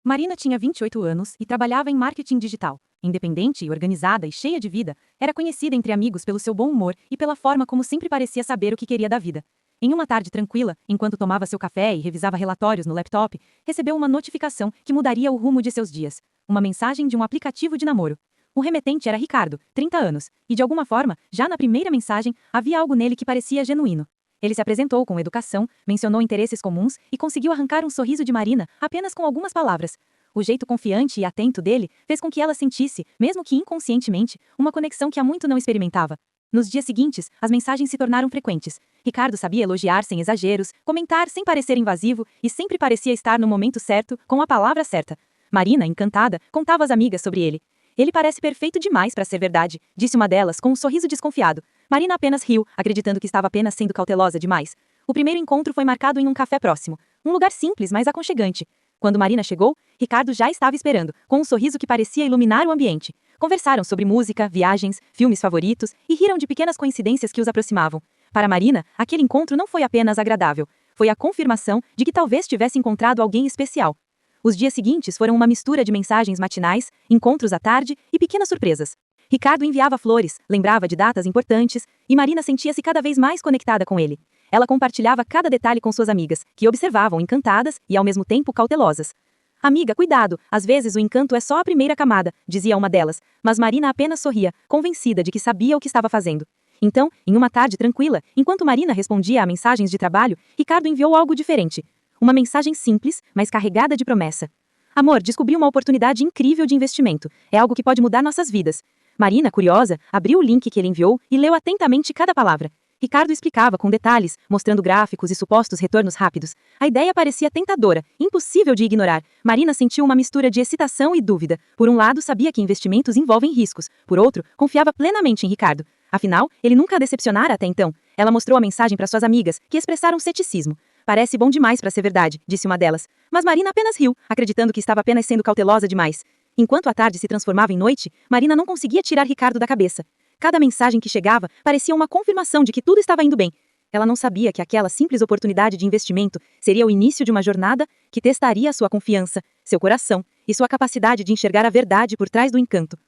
Marina tinha 28 anos e trabalhava em marketing digital. Independente e organizada e cheia de vida, era conhecida entre amigos pelo seu bom humor e pela forma como sempre parecia saber o que queria da vida. Em uma tarde tranquila, enquanto tomava seu café e revisava relatórios no laptop, recebeu uma notificação que mudaria o rumo de seus dias. Uma mensagem de um aplicativo de namoro. O remetente era Ricardo, 30 anos, e de alguma forma, já na primeira mensagem, havia algo nele que parecia genuíno. Ele se apresentou com educação, mencionou interesses comuns e conseguiu arrancar um sorriso de Marina apenas com algumas palavras. O jeito confiante e atento dele fez com que ela sentisse, mesmo que inconscientemente, uma conexão que há muito não experimentava. Nos dias seguintes, as mensagens se tornaram frequentes. Ricardo sabia elogiar sem exageros, comentar sem parecer invasivo e sempre parecia estar no momento certo, com a palavra certa. Marina, encantada, contava às amigas sobre ele. Ele parece perfeito demais para ser verdade, disse uma delas com um sorriso desconfiado. Marina apenas riu, acreditando que estava apenas sendo cautelosa demais. O primeiro encontro foi marcado em um café próximo. Um lugar simples, mas aconchegante. Quando Marina chegou, Ricardo já estava esperando, com um sorriso que parecia iluminar o ambiente. Conversaram sobre música, viagens, filmes favoritos e riram de pequenas coincidências que os aproximavam. Para Marina, aquele encontro não foi apenas agradável. Foi a confirmação de que talvez tivesse encontrado alguém especial. Os dias seguintes foram uma mistura de mensagens matinais, encontros à tarde e pequenas surpresas. Ricardo enviava flores, lembrava de datas importantes, e Marina sentia-se cada vez mais conectada com ele. Ela compartilhava cada detalhe com suas amigas, que observavam encantadas e ao mesmo tempo cautelosas. Amiga, cuidado, às vezes o encanto é só a primeira camada, dizia uma delas, mas Marina apenas sorria, convencida de que sabia o que estava fazendo. Então, em uma tarde tranquila, enquanto Marina respondia a mensagens de trabalho, Ricardo enviou algo diferente. Uma mensagem simples, mas carregada de promessa. Amor, descobri uma oportunidade incrível de investimento. É algo que pode mudar nossas vidas. Marina, curiosa, abriu o link que ele enviou e leu atentamente cada palavra. Ricardo explicava com detalhes, mostrando gráficos e supostos retornos rápidos. A ideia parecia tentadora, impossível de ignorar. Marina sentiu uma mistura de excitação e dúvida. Por um lado, sabia que investimentos envolvem riscos. Por outro, confiava plenamente em Ricardo. Afinal, ele nunca a decepcionara até então. Ela mostrou a mensagem para suas amigas, que expressaram ceticismo. Parece bom demais para ser verdade, disse uma delas. Mas Marina apenas riu, acreditando que estava apenas sendo cautelosa demais. Enquanto a tarde se transformava em noite, Marina não conseguia tirar Ricardo da cabeça. Cada mensagem que chegava parecia uma confirmação de que tudo estava indo bem. Ela não sabia que aquela simples oportunidade de investimento seria o início de uma jornada que testaria sua confiança, seu coração e sua capacidade de enxergar a verdade por trás do encanto.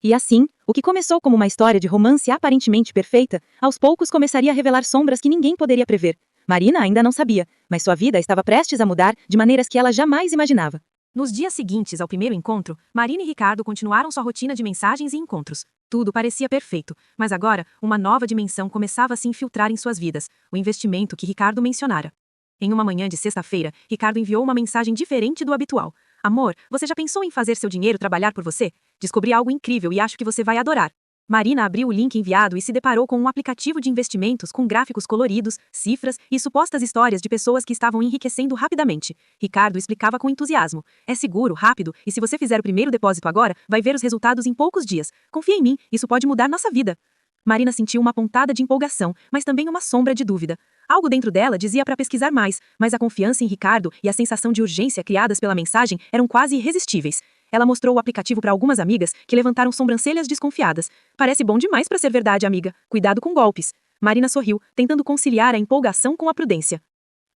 E assim, o que começou como uma história de romance aparentemente perfeita, aos poucos começaria a revelar sombras que ninguém poderia prever. Marina ainda não sabia, mas sua vida estava prestes a mudar de maneiras que ela jamais imaginava. Nos dias seguintes ao primeiro encontro, Marina e Ricardo continuaram sua rotina de mensagens e encontros. Tudo parecia perfeito, mas agora, uma nova dimensão começava a se infiltrar em suas vidas, o investimento que Ricardo mencionara. Em uma manhã de sexta-feira, Ricardo enviou uma mensagem diferente do habitual. Amor, você já pensou em fazer seu dinheiro trabalhar por você? Descobri algo incrível e acho que você vai adorar. Marina abriu o link enviado e se deparou com um aplicativo de investimentos com gráficos coloridos, cifras e supostas histórias de pessoas que estavam enriquecendo rapidamente. Ricardo explicava com entusiasmo. É seguro, rápido, e se você fizer o primeiro depósito agora, vai ver os resultados em poucos dias. Confia em mim, isso pode mudar nossa vida. Marina sentiu uma pontada de empolgação, mas também uma sombra de dúvida. Algo dentro dela dizia para pesquisar mais, mas a confiança em Ricardo e a sensação de urgência criadas pela mensagem eram quase irresistíveis. Ela mostrou o aplicativo para algumas amigas, que levantaram sobrancelhas desconfiadas. Parece bom demais para ser verdade, amiga. Cuidado com golpes. Marina sorriu, tentando conciliar a empolgação com a prudência.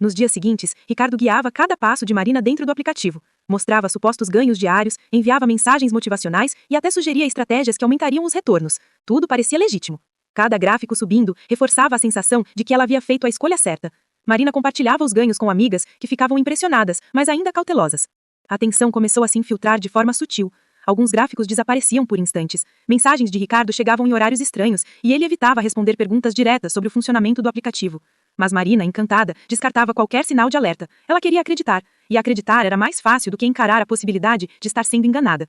Nos dias seguintes, Ricardo guiava cada passo de Marina dentro do aplicativo. Mostrava supostos ganhos diários, enviava mensagens motivacionais e até sugeria estratégias que aumentariam os retornos. Tudo parecia legítimo. Cada gráfico subindo reforçava a sensação de que ela havia feito a escolha certa. Marina compartilhava os ganhos com amigas, que ficavam impressionadas, mas ainda cautelosas. A tensão começou a se infiltrar de forma sutil. Alguns gráficos desapareciam por instantes. Mensagens de Ricardo chegavam em horários estranhos, e ele evitava responder perguntas diretas sobre o funcionamento do aplicativo. Mas Marina, encantada, descartava qualquer sinal de alerta. Ela queria acreditar, e acreditar era mais fácil do que encarar a possibilidade de estar sendo enganada.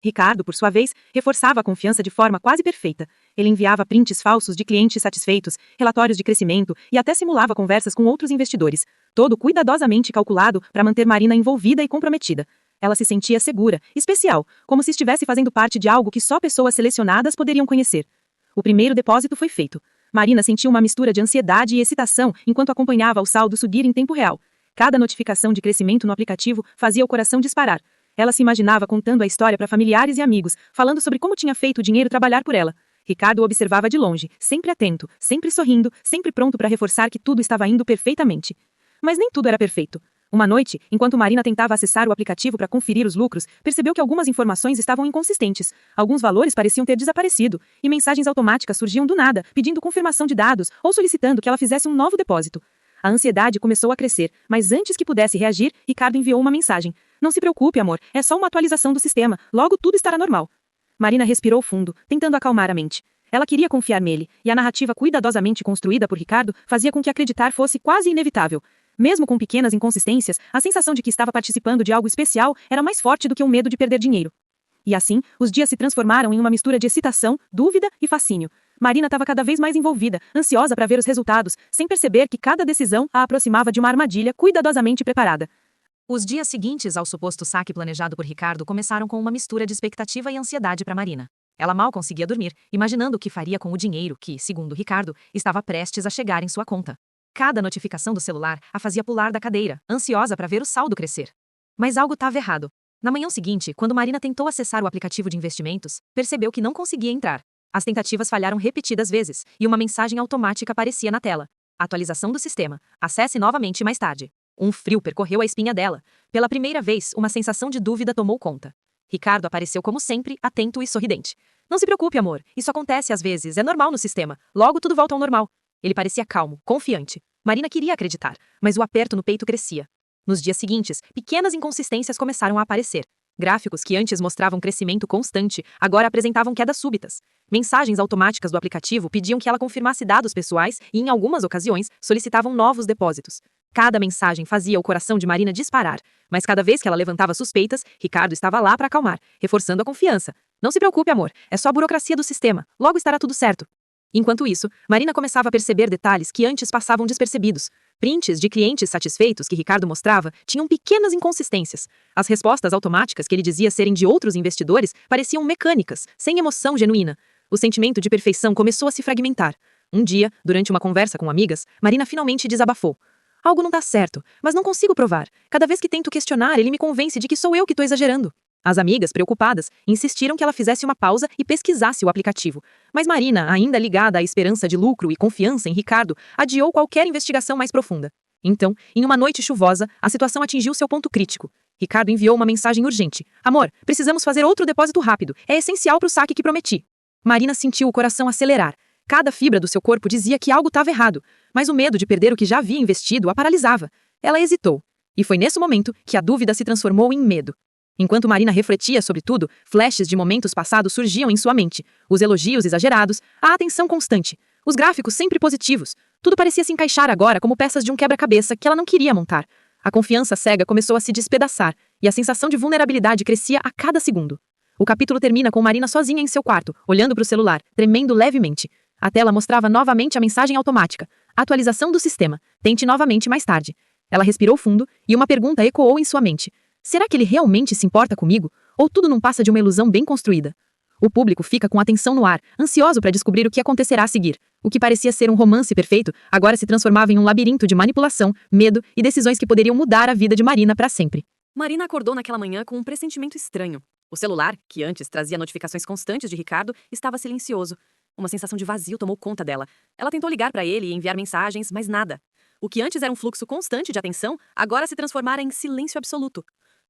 Ricardo, por sua vez, reforçava a confiança de forma quase perfeita. Ele enviava prints falsos de clientes satisfeitos, relatórios de crescimento e até simulava conversas com outros investidores. Todo cuidadosamente calculado para manter Marina envolvida e comprometida. Ela se sentia segura, especial, como se estivesse fazendo parte de algo que só pessoas selecionadas poderiam conhecer. O primeiro depósito foi feito. Marina sentiu uma mistura de ansiedade e excitação enquanto acompanhava o saldo subir em tempo real. Cada notificação de crescimento no aplicativo fazia o coração disparar. Ela se imaginava contando a história para familiares e amigos, falando sobre como tinha feito o dinheiro trabalhar por ela. Ricardo o observava de longe, sempre atento, sempre sorrindo, sempre pronto para reforçar que tudo estava indo perfeitamente. Mas nem tudo era perfeito. Uma noite, enquanto Marina tentava acessar o aplicativo para conferir os lucros, percebeu que algumas informações estavam inconsistentes. Alguns valores pareciam ter desaparecido, e mensagens automáticas surgiam do nada, pedindo confirmação de dados ou solicitando que ela fizesse um novo depósito. A ansiedade começou a crescer, mas antes que pudesse reagir, Ricardo enviou uma mensagem. Não se preocupe, amor, é só uma atualização do sistema, logo tudo estará normal. Marina respirou fundo, tentando acalmar a mente. Ela queria confiar nele, e a narrativa cuidadosamente construída por Ricardo fazia com que acreditar fosse quase inevitável. Mesmo com pequenas inconsistências, a sensação de que estava participando de algo especial era mais forte do que o medo de perder dinheiro. E assim, os dias se transformaram em uma mistura de excitação, dúvida e fascínio. Marina estava cada vez mais envolvida, ansiosa para ver os resultados, sem perceber que cada decisão a aproximava de uma armadilha cuidadosamente preparada. Os dias seguintes ao suposto saque planejado por Ricardo começaram com uma mistura de expectativa e ansiedade para Marina. Ela mal conseguia dormir, imaginando o que faria com o dinheiro que, segundo Ricardo, estava prestes a chegar em sua conta. Cada notificação do celular a fazia pular da cadeira, ansiosa para ver o saldo crescer. Mas algo estava errado. Na manhã seguinte, quando Marina tentou acessar o aplicativo de investimentos, percebeu que não conseguia entrar. As tentativas falharam repetidas vezes, e uma mensagem automática aparecia na tela. Atualização do sistema. Acesse novamente mais tarde. Um frio percorreu a espinha dela. Pela primeira vez, uma sensação de dúvida tomou conta. Ricardo apareceu como sempre, atento e sorridente. Não se preocupe, amor. Isso acontece às vezes, é normal no sistema. Logo tudo volta ao normal. Ele parecia calmo, confiante. Marina queria acreditar, mas o aperto no peito crescia. Nos dias seguintes, pequenas inconsistências começaram a aparecer. Gráficos que antes mostravam crescimento constante, agora apresentavam quedas súbitas. Mensagens automáticas do aplicativo pediam que ela confirmasse dados pessoais e, em algumas ocasiões, solicitavam novos depósitos. Cada mensagem fazia o coração de Marina disparar, mas cada vez que ela levantava suspeitas, Ricardo estava lá para acalmar, reforçando a confiança. Não se preocupe, amor, é só a burocracia do sistema, logo estará tudo certo. Enquanto isso, Marina começava a perceber detalhes que antes passavam despercebidos. Prints de clientes satisfeitos que Ricardo mostrava tinham pequenas inconsistências. As respostas automáticas que ele dizia serem de outros investidores pareciam mecânicas, sem emoção genuína. O sentimento de perfeição começou a se fragmentar. Um dia, durante uma conversa com amigas, Marina finalmente desabafou. Algo não dá certo, mas não consigo provar. Cada vez que tento questionar, ele me convence de que sou eu que estou exagerando. As amigas, preocupadas, insistiram que ela fizesse uma pausa e pesquisasse o aplicativo. Mas Marina, ainda ligada à esperança de lucro e confiança em Ricardo, adiou qualquer investigação mais profunda. Então, em uma noite chuvosa, a situação atingiu seu ponto crítico. Ricardo enviou uma mensagem urgente. Amor, precisamos fazer outro depósito rápido. É essencial para o saque que prometi. Marina sentiu o coração acelerar. Cada fibra do seu corpo dizia que algo estava errado, mas o medo de perder o que já havia investido a paralisava. Ela hesitou. E foi nesse momento que a dúvida se transformou em medo. Enquanto Marina refletia sobre tudo, flashes de momentos passados surgiam em sua mente. Os elogios exagerados, a atenção constante, os gráficos sempre positivos. Tudo parecia se encaixar agora como peças de um quebra-cabeça que ela não queria montar. A confiança cega começou a se despedaçar, e a sensação de vulnerabilidade crescia a cada segundo. O capítulo termina com Marina sozinha em seu quarto, olhando para o celular, tremendo levemente. A tela mostrava novamente a mensagem automática. Atualização do sistema. Tente novamente mais tarde. Ela respirou fundo, e uma pergunta ecoou em sua mente. Será que ele realmente se importa comigo? Ou tudo não passa de uma ilusão bem construída? O público fica com a atenção no ar, ansioso para descobrir o que acontecerá a seguir. O que parecia ser um romance perfeito, agora se transformava em um labirinto de manipulação, medo e decisões que poderiam mudar a vida de Marina para sempre. Marina acordou naquela manhã com um pressentimento estranho. O celular, que antes trazia notificações constantes de Ricardo, estava silencioso. Uma sensação de vazio tomou conta dela. Ela tentou ligar para ele e enviar mensagens, mas nada. O que antes era um fluxo constante de atenção, agora se transformara em silêncio absoluto.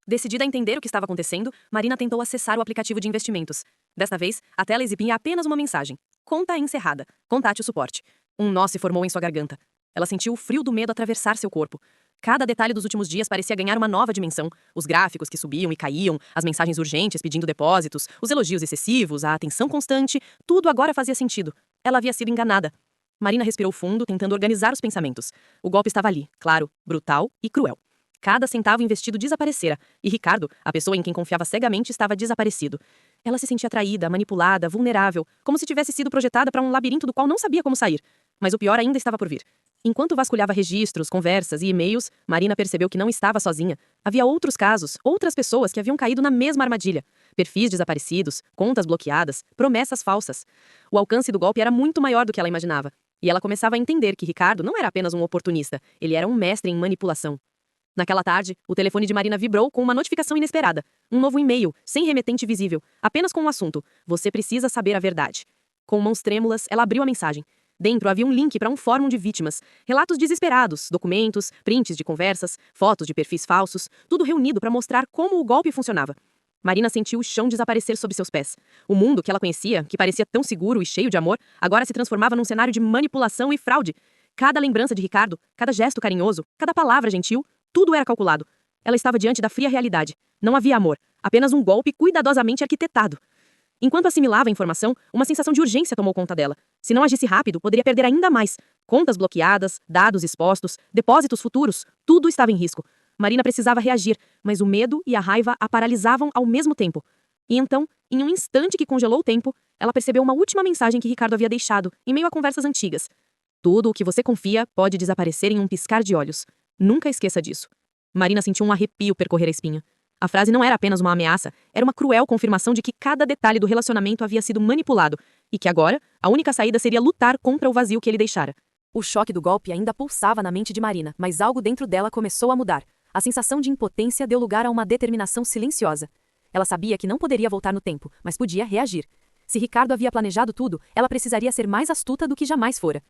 Decidida a entender o que estava acontecendo, Marina tentou acessar o aplicativo de investimentos. Desta vez, a tela exibia apenas uma mensagem. Conta encerrada. Contate o suporte. Um nó se formou em sua garganta. Ela sentiu o frio do medo atravessar seu corpo. Cada detalhe dos últimos dias parecia ganhar uma nova dimensão. Os gráficos que subiam e caíam, as mensagens urgentes pedindo depósitos, os elogios excessivos, a atenção constante, tudo agora fazia sentido. Ela havia sido enganada. Marina respirou fundo, tentando organizar os pensamentos. O golpe estava ali, claro, brutal e cruel. Cada centavo investido desaparecera, e Ricardo, a pessoa em quem confiava cegamente, estava desaparecido. Ela se sentia traída, manipulada, vulnerável, como se tivesse sido projetada para um labirinto do qual não sabia como sair. Mas o pior ainda estava por vir. Enquanto vasculhava registros, conversas e e-mails, Marina percebeu que não estava sozinha. Havia outros casos, outras pessoas que haviam caído na mesma armadilha. Perfis desaparecidos, contas bloqueadas, promessas falsas. O alcance do golpe era muito maior do que ela imaginava. E ela começava a entender que Ricardo não era apenas um oportunista, ele era um mestre em manipulação. Naquela tarde, o telefone de Marina vibrou com uma notificação inesperada. Um novo e-mail, sem remetente visível, apenas com um assunto. Você precisa saber a verdade. Com mãos trêmulas, ela abriu a mensagem. Dentro havia um link para um fórum de vítimas, relatos desesperados, documentos, prints de conversas, fotos de perfis falsos, tudo reunido para mostrar como o golpe funcionava. Marina sentiu o chão desaparecer sob seus pés. O mundo que ela conhecia, que parecia tão seguro e cheio de amor, agora se transformava num cenário de manipulação e fraude. Cada lembrança de Ricardo, cada gesto carinhoso, cada palavra gentil, tudo era calculado. Ela estava diante da fria realidade. Não havia amor, apenas um golpe cuidadosamente arquitetado. Enquanto assimilava a informação, uma sensação de urgência tomou conta dela. Se não agisse rápido, poderia perder ainda mais. Contas bloqueadas, dados expostos, depósitos futuros, tudo estava em risco. Marina precisava reagir, mas o medo e a raiva a paralisavam ao mesmo tempo. E então, em um instante que congelou o tempo, ela percebeu uma última mensagem que Ricardo havia deixado, em meio a conversas antigas. Tudo o que você confia pode desaparecer em um piscar de olhos. Nunca esqueça disso. Marina sentiu um arrepio percorrer a espinha. A frase não era apenas uma ameaça, era uma cruel confirmação de que cada detalhe do relacionamento havia sido manipulado, e que agora, a única saída seria lutar contra o vazio que ele deixara. O choque do golpe ainda pulsava na mente de Marina, mas algo dentro dela começou a mudar. A sensação de impotência deu lugar a uma determinação silenciosa. Ela sabia que não poderia voltar no tempo, mas podia reagir. Se Ricardo havia planejado tudo, ela precisaria ser mais astuta do que jamais fora.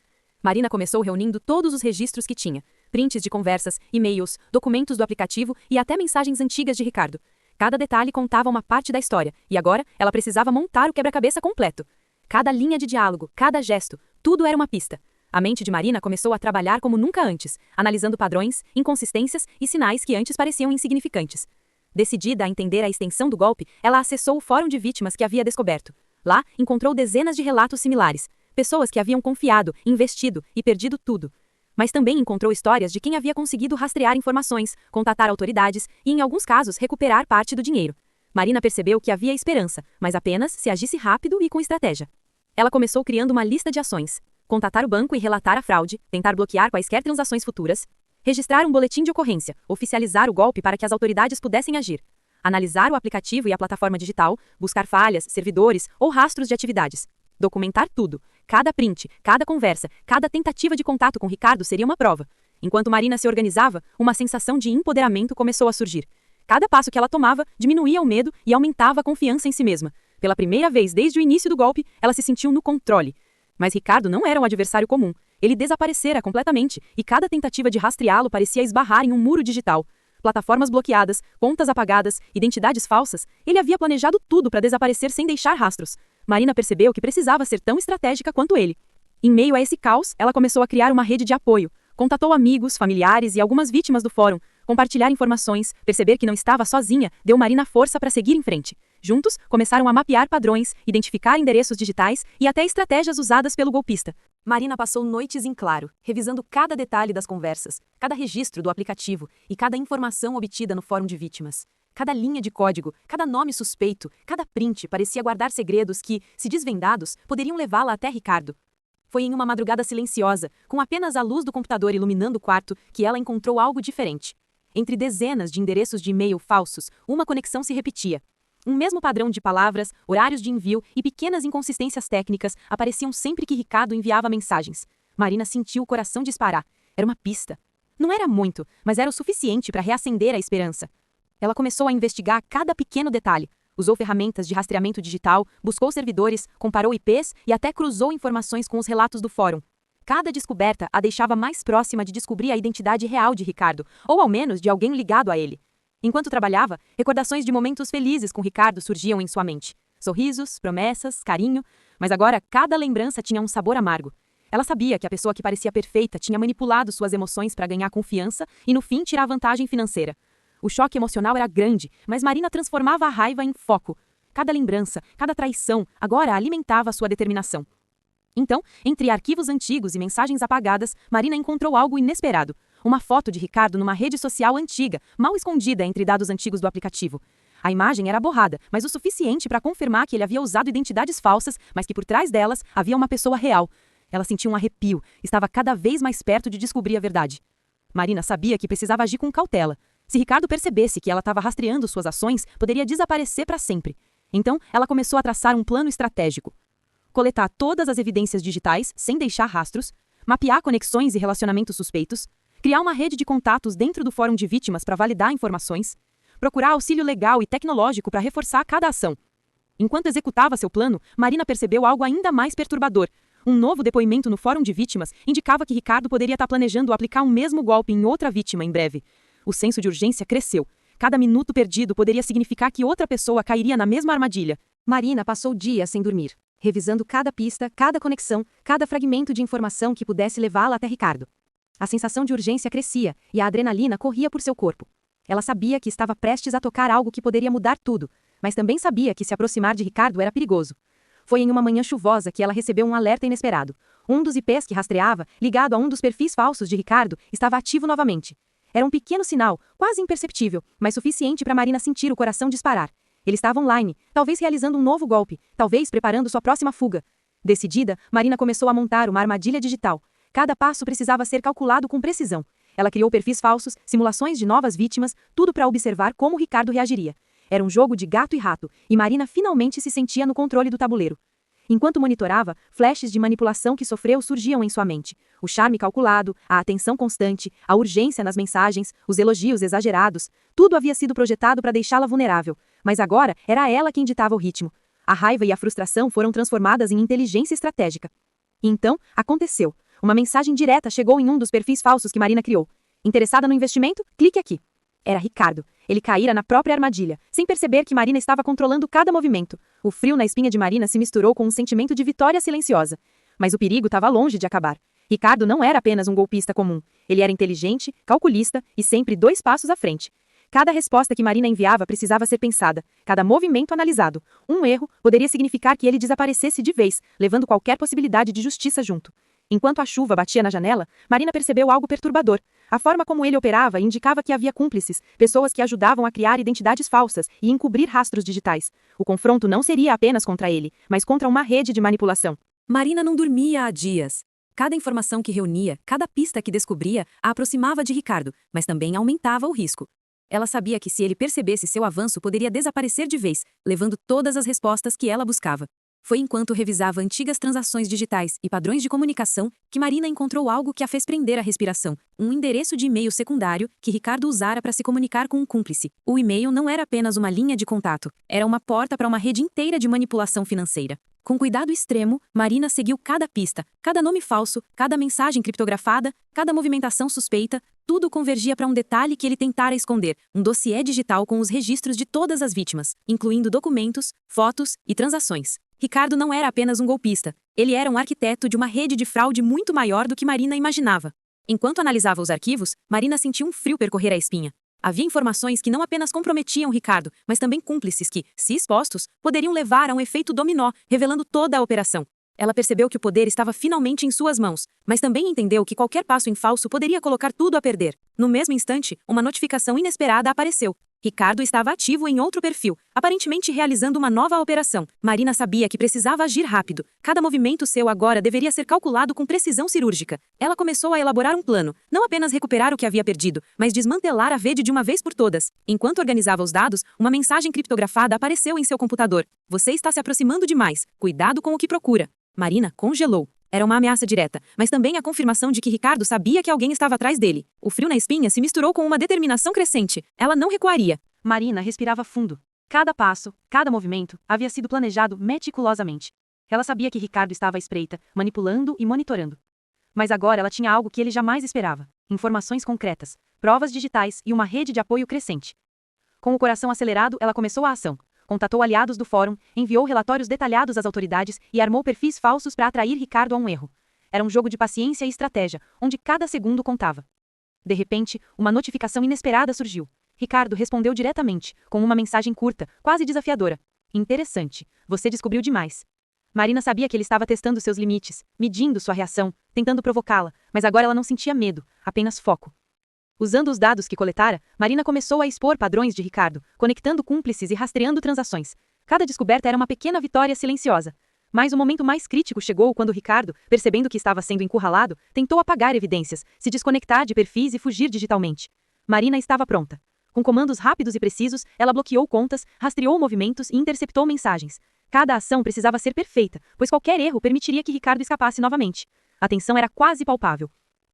Marina começou reunindo todos os registros que tinha. Prints de conversas, e-mails, documentos do aplicativo e até mensagens antigas de Ricardo. Cada detalhe contava uma parte da história, e agora ela precisava montar o quebra-cabeça completo. Cada linha de diálogo, cada gesto, tudo era uma pista. A mente de Marina começou a trabalhar como nunca antes, analisando padrões, inconsistências e sinais que antes pareciam insignificantes. Decidida a entender a extensão do golpe, ela acessou o fórum de vítimas que havia descoberto. Lá, encontrou dezenas de relatos similares, pessoas que haviam confiado, investido e perdido tudo. Mas também encontrou histórias de quem havia conseguido rastrear informações, contatar autoridades e, em alguns casos, recuperar parte do dinheiro. Marina percebeu que havia esperança, mas apenas se agisse rápido e com estratégia. Ela começou criando uma lista de ações. Contatar o banco e relatar a fraude, tentar bloquear quaisquer transações futuras, registrar um boletim de ocorrência, oficializar o golpe para que as autoridades pudessem agir, analisar o aplicativo e a plataforma digital, buscar falhas, servidores ou rastros de atividades, documentar tudo. Cada print, cada conversa, cada tentativa de contato com Ricardo seria uma prova. Enquanto Marina se organizava, uma sensação de empoderamento começou a surgir. Cada passo que ela tomava diminuía o medo e aumentava a confiança em si mesma. Pela primeira vez desde o início do golpe, ela se sentiu no controle. Mas Ricardo não era um adversário comum. Ele desaparecera completamente, e cada tentativa de rastreá-lo parecia esbarrar em um muro digital. Plataformas bloqueadas, contas apagadas, identidades falsas, ele havia planejado tudo para desaparecer sem deixar rastros. Marina percebeu que precisava ser tão estratégica quanto ele. Em meio a esse caos, ela começou a criar uma rede de apoio. Contatou amigos, familiares e algumas vítimas do fórum. Compartilhar informações, perceber que não estava sozinha, deu Marina força para seguir em frente. Juntos, começaram a mapear padrões, identificar endereços digitais e até estratégias usadas pelo golpista. Marina passou noites em claro, revisando cada detalhe das conversas, cada registro do aplicativo e cada informação obtida no fórum de vítimas. Cada linha de código, cada nome suspeito, cada print parecia guardar segredos que, se desvendados, poderiam levá-la até Ricardo. Foi em uma madrugada silenciosa, com apenas a luz do computador iluminando o quarto, que ela encontrou algo diferente. Entre dezenas de endereços de e-mail falsos, uma conexão se repetia. Um mesmo padrão de palavras, horários de envio e pequenas inconsistências técnicas apareciam sempre que Ricardo enviava mensagens. Marina sentiu o coração disparar. Era uma pista. Não era muito, mas era o suficiente para reacender a esperança. Ela começou a investigar cada pequeno detalhe. Usou ferramentas de rastreamento digital, buscou servidores, comparou IPs e até cruzou informações com os relatos do fórum. Cada descoberta a deixava mais próxima de descobrir a identidade real de Ricardo, ou ao menos de alguém ligado a ele. Enquanto trabalhava, recordações de momentos felizes com Ricardo surgiam em sua mente. Sorrisos, promessas, carinho, mas agora cada lembrança tinha um sabor amargo. Ela sabia que a pessoa que parecia perfeita tinha manipulado suas emoções para ganhar confiança e, no fim, tirar vantagem financeira. O choque emocional era grande, mas Marina transformava a raiva em foco. Cada lembrança, cada traição, agora alimentava sua determinação. Então, entre arquivos antigos e mensagens apagadas, Marina encontrou algo inesperado. Uma foto de Ricardo numa rede social antiga, mal escondida entre dados antigos do aplicativo. A imagem era borrada, mas o suficiente para confirmar que ele havia usado identidades falsas, mas que por trás delas havia uma pessoa real. Ela sentiu um arrepio, estava cada vez mais perto de descobrir a verdade. Marina sabia que precisava agir com cautela. Se Ricardo percebesse que ela estava rastreando suas ações, poderia desaparecer para sempre. Então, ela começou a traçar um plano estratégico. Coletar todas as evidências digitais, sem deixar rastros, mapear conexões e relacionamentos suspeitos, criar uma rede de contatos dentro do fórum de vítimas para validar informações, procurar auxílio legal e tecnológico para reforçar cada ação. Enquanto executava seu plano, Marina percebeu algo ainda mais perturbador. Um novo depoimento no fórum de vítimas indicava que Ricardo poderia estar planejando aplicar o mesmo golpe em outra vítima em breve. O senso de urgência cresceu. Cada minuto perdido poderia significar que outra pessoa cairia na mesma armadilha. Marina passou dias sem dormir, revisando cada pista, cada conexão, cada fragmento de informação que pudesse levá-la até Ricardo. A sensação de urgência crescia e a adrenalina corria por seu corpo. Ela sabia que estava prestes a tocar algo que poderia mudar tudo, mas também sabia que se aproximar de Ricardo era perigoso. Foi em uma manhã chuvosa que ela recebeu um alerta inesperado. Um dos IPs que rastreava, ligado a um dos perfis falsos de Ricardo, estava ativo novamente. Era um pequeno sinal, quase imperceptível, mas suficiente para Marina sentir o coração disparar. Ele estava online, talvez realizando um novo golpe, talvez preparando sua próxima fuga. Decidida, Marina começou a montar uma armadilha digital. Cada passo precisava ser calculado com precisão. Ela criou perfis falsos, simulações de novas vítimas, tudo para observar como Ricardo reagiria. Era um jogo de gato e rato, e Marina finalmente se sentia no controle do tabuleiro. Enquanto monitorava, flashes de manipulação que sofreu surgiam em sua mente. O charme calculado, a atenção constante, a urgência nas mensagens, os elogios exagerados, tudo havia sido projetado para deixá-la vulnerável. Mas agora era ela quem ditava o ritmo. A raiva e a frustração foram transformadas em inteligência estratégica. E então, aconteceu. Uma mensagem direta chegou em um dos perfis falsos que Marina criou. Interessada no investimento? Clique aqui. Era Ricardo. Ele caíra na própria armadilha, sem perceber que Marina estava controlando cada movimento. O frio na espinha de Marina se misturou com um sentimento de vitória silenciosa. Mas o perigo estava longe de acabar. Ricardo não era apenas um golpista comum. Ele era inteligente, calculista e sempre 2 passos à frente. Cada resposta que Marina enviava precisava ser pensada, cada movimento analisado. Um erro poderia significar que ele desaparecesse de vez, levando qualquer possibilidade de justiça junto. Enquanto a chuva batia na janela, Marina percebeu algo perturbador. A forma como ele operava indicava que havia cúmplices, pessoas que ajudavam a criar identidades falsas e encobrir rastros digitais. O confronto não seria apenas contra ele, mas contra uma rede de manipulação. Marina não dormia há dias. Cada informação que reunia, cada pista que descobria, a aproximava de Ricardo, mas também aumentava o risco. Ela sabia que se ele percebesse seu avanço poderia desaparecer de vez, levando todas as respostas que ela buscava. Foi enquanto revisava antigas transações digitais e padrões de comunicação que Marina encontrou algo que a fez prender a respiração, um endereço de e-mail secundário que Ricardo usara para se comunicar com um cúmplice. O e-mail não era apenas uma linha de contato, era uma porta para uma rede inteira de manipulação financeira. Com cuidado extremo, Marina seguiu cada pista, cada nome falso, cada mensagem criptografada, cada movimentação suspeita, tudo convergia para um detalhe que ele tentara esconder, um dossiê digital com os registros de todas as vítimas, incluindo documentos, fotos e transações. Ricardo não era apenas um golpista, ele era um arquiteto de uma rede de fraude muito maior do que Marina imaginava. Enquanto analisava os arquivos, Marina sentiu um frio percorrer a espinha. Havia informações que não apenas comprometiam Ricardo, mas também cúmplices que, se expostos, poderiam levar a um efeito dominó, revelando toda a operação. Ela percebeu que o poder estava finalmente em suas mãos, mas também entendeu que qualquer passo em falso poderia colocar tudo a perder. No mesmo instante, uma notificação inesperada apareceu. Ricardo estava ativo em outro perfil, aparentemente realizando uma nova operação. Marina sabia que precisava agir rápido. Cada movimento seu agora deveria ser calculado com precisão cirúrgica. Ela começou a elaborar um plano, não apenas recuperar o que havia perdido, mas desmantelar a rede de uma vez por todas. Enquanto organizava os dados, uma mensagem criptografada apareceu em seu computador. Você está se aproximando demais. Cuidado com o que procura. Marina congelou. Era uma ameaça direta, mas também a confirmação de que Ricardo sabia que alguém estava atrás dele. O frio na espinha se misturou com uma determinação crescente. Ela não recuaria. Marina respirava fundo. Cada passo, cada movimento, havia sido planejado meticulosamente. Ela sabia que Ricardo estava à espreita, manipulando e monitorando. Mas agora ela tinha algo que ele jamais esperava. Informações concretas, provas digitais e uma rede de apoio crescente. Com o coração acelerado, ela começou a ação. Contatou aliados do fórum, enviou relatórios detalhados às autoridades e armou perfis falsos para atrair Ricardo a um erro. Era um jogo de paciência e estratégia, onde cada segundo contava. De repente, uma notificação inesperada surgiu. Ricardo respondeu diretamente, com uma mensagem curta, quase desafiadora. Interessante, você descobriu demais. Marina sabia que ele estava testando seus limites, medindo sua reação, tentando provocá-la, mas agora ela não sentia medo, apenas foco. Usando os dados que coletara, Marina começou a expor padrões de Ricardo, conectando cúmplices e rastreando transações. Cada descoberta era uma pequena vitória silenciosa. Mas o momento mais crítico chegou quando Ricardo, percebendo que estava sendo encurralado, tentou apagar evidências, se desconectar de perfis e fugir digitalmente. Marina estava pronta. Com comandos rápidos e precisos, ela bloqueou contas, rastreou movimentos e interceptou mensagens. Cada ação precisava ser perfeita, pois qualquer erro permitiria que Ricardo escapasse novamente. A tensão era quase palpável.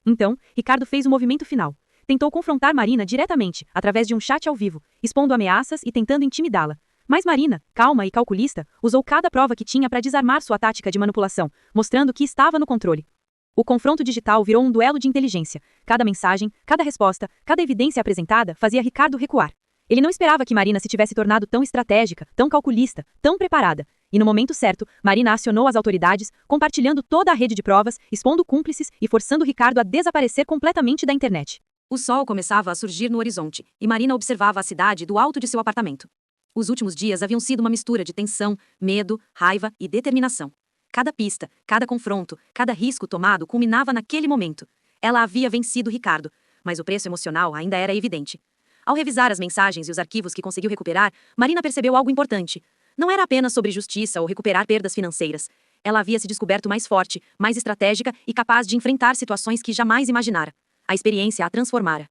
Então, Ricardo fez o movimento final. Tentou confrontar Marina diretamente, através de um chat ao vivo, expondo ameaças e tentando intimidá-la. Mas Marina, calma e calculista, usou cada prova que tinha para desarmar sua tática de manipulação, mostrando que estava no controle. O confronto digital virou um duelo de inteligência. Cada mensagem, cada resposta, cada evidência apresentada fazia Ricardo recuar. Ele não esperava que Marina se tivesse tornado tão estratégica, tão calculista, tão preparada. E no momento certo, Marina acionou as autoridades, compartilhando toda a rede de provas, expondo cúmplices e forçando Ricardo a desaparecer completamente da internet. O sol começava a surgir no horizonte, e Marina observava a cidade do alto de seu apartamento. Os últimos dias haviam sido uma mistura de tensão, medo, raiva e determinação. Cada pista, cada confronto, cada risco tomado culminava naquele momento. Ela havia vencido Ricardo, mas o preço emocional ainda era evidente. Ao revisar as mensagens e os arquivos que conseguiu recuperar, Marina percebeu algo importante. Não era apenas sobre justiça ou recuperar perdas financeiras. Ela havia se descoberto mais forte, mais estratégica e capaz de enfrentar situações que jamais imaginara. A experiência a transformara.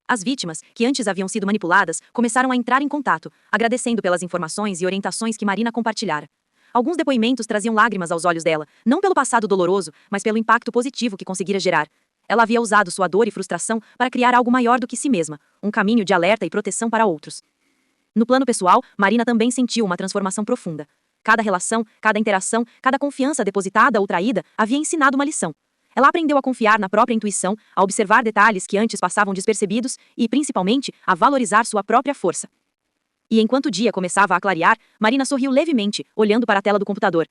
As vítimas, que antes haviam sido manipuladas, começaram a entrar em contato, agradecendo pelas informações e orientações que Marina compartilhara. Alguns depoimentos traziam lágrimas aos olhos dela, não pelo passado doloroso, mas pelo impacto positivo que conseguira gerar. Ela havia usado sua dor e frustração para criar algo maior do que si mesma, um caminho de alerta e proteção para outros. No plano pessoal, Marina também sentiu uma transformação profunda. Cada relação, cada interação, cada confiança depositada ou traída havia ensinado uma lição. Ela aprendeu a confiar na própria intuição, a observar detalhes que antes passavam despercebidos e, principalmente, a valorizar sua própria força. E enquanto o dia começava a clarear, Marina sorriu levemente, olhando para a tela do computador.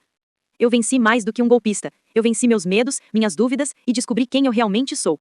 Eu venci mais do que um golpista. Eu venci meus medos, minhas dúvidas e descobri quem eu realmente sou.